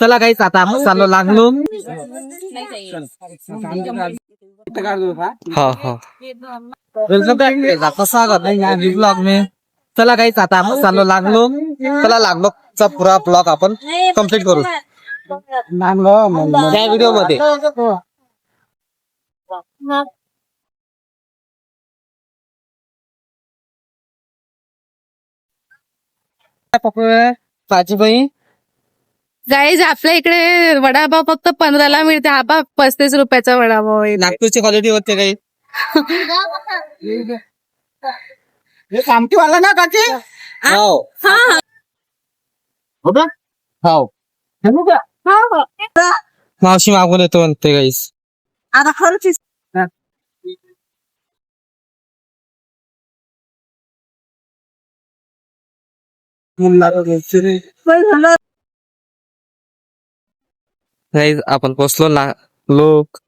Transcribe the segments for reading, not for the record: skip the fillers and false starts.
चला काहीच आता आपण चाललो लागलो. हा हा कसा ब्लॉग मी. चला काहीच आता आपण चाललो लागलो. चला लागलोचा पुरा ब्लॉग आपण कम्प्लीट करू त्या व्हिडिओ मध्ये. भाजीबाई गाईज आपल्या इकडे वडापाव फक्त 15ला मिळते. हा 35 रुपयाचा वडापाव आहे. नागपूरची क्वालिटी होते काही कामटीवाला ना काकी. मावशी मागून येतो म्हणते गाईस. आता खरंच गाईस आपण पोचलो ना लोक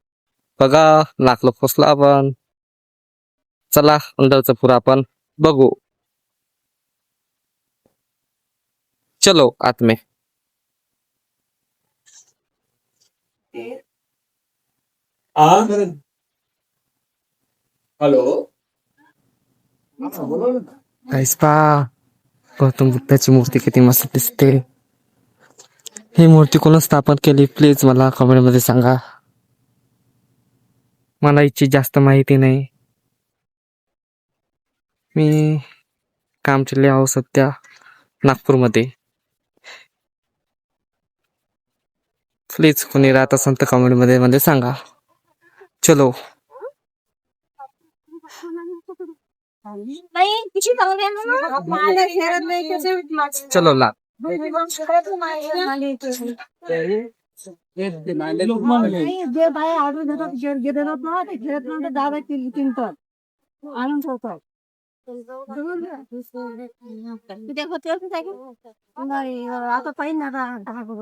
बघा. लाख पोचलो आपण. चला अंदरचं पुरा आपण बघू. चलो आत में. हॅलो गाईस पहा गौतम बुद्धाची मूर्ती किती मस्त दिसते. ही मूर्ती कोण स्थापन केली प्लीज मला कमेंट मध्ये सांगा. मला याची जास्त माहिती नाही. मी कामचले आहो सध्या नागपूरमध्ये. प्लीज कोणी राहत असेल तर कमेंट मध्ये सांगा. चलो चलो ला आता पाहिजे ना. आपण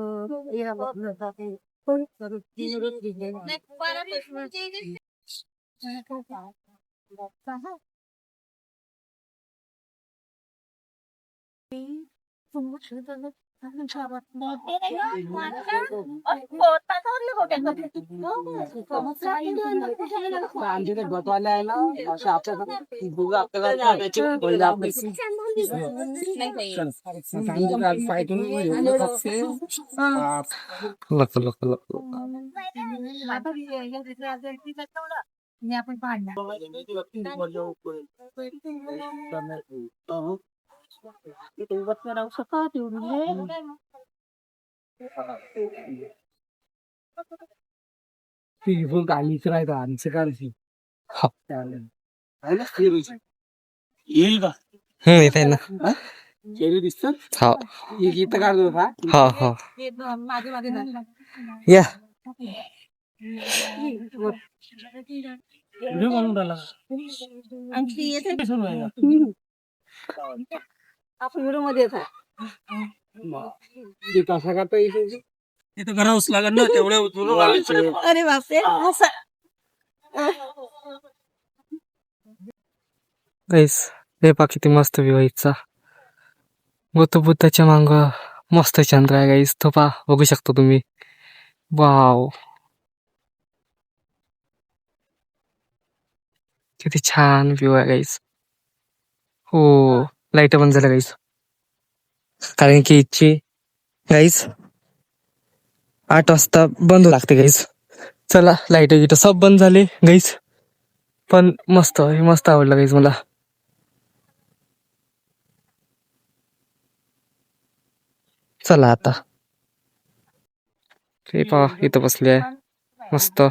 राहू शकत गालीच राहतं आमचं कालची येईल का येत आहे ना. चेरी दिसत हा गीत काढतो का हा हा या म्हणून राहिला आपण व्हिडिओ मध्ये येत कसा करता येईल तिथं करावंच लागेल ना तेवढे अरे बापरे गाईस हे पा किती मस्त व्ह्यू आहे इथचा. गौतम बुद्धाच्या मांग मस्त चंद्र आहे गाईस. तो पा बघू शकतो तुम्ही. वाव किती छान व्ह्यू आहे गाईस. हो लाईट बंद झाल्या गाईस कारण की इथची गाईस 8 वाजता बंद लागते गाईस. चला लाईट गिट सब बंद झाले गाईस. पण मस्त मस्त आवडलं गाईस मला. चला आता ते पहा इथं बसले आहे मस्त.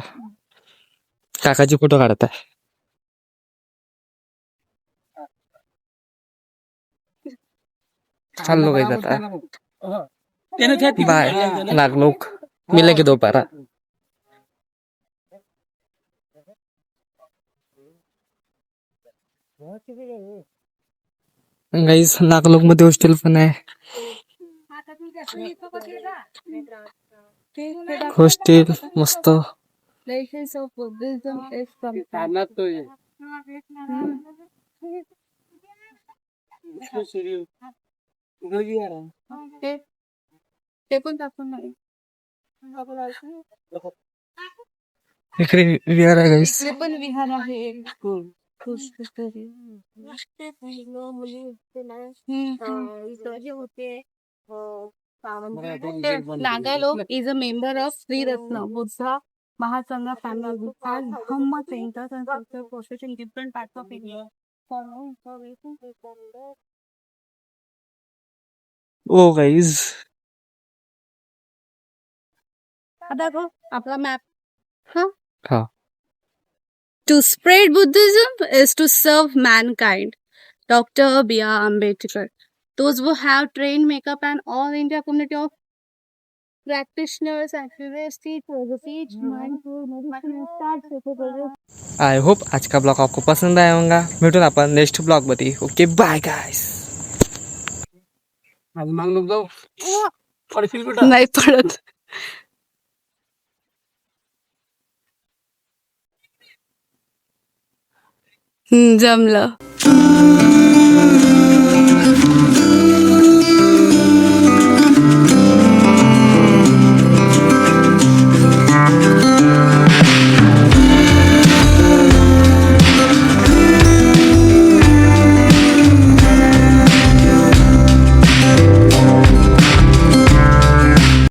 काकाची फोटो काढत आहे. चाललो गाईस आता. बाय लागलो मिलेंगे दोबारा. गाईस नागलोक मध्ये हॉस्टेल पण आहे. हॉस्टेल मस्त. ते पण दाखवून नाही. इकडे विहार आहे गाईस. इकडे पण विहार आहे. Nagaloka is a member of Shri Ratna Buddha Mahasangha family Dhamma centres and social process in different parts of India. Oh guys. दाखव आपला मॅप. हा. हा. To spread Buddhism is to serve mankind. Dr. B.R. Ambedkar. Those who have trained makeup and all India community of practitioners, activists, teachers, mindful, I hope आज का blog आपको पसंद आया होगा. भेटून आपण नेक्स्ट ब्लॉग मध्ये. ओके बाय गाईस. माग नको जाऊ पडशील कुठं नाही पडत. जमलं.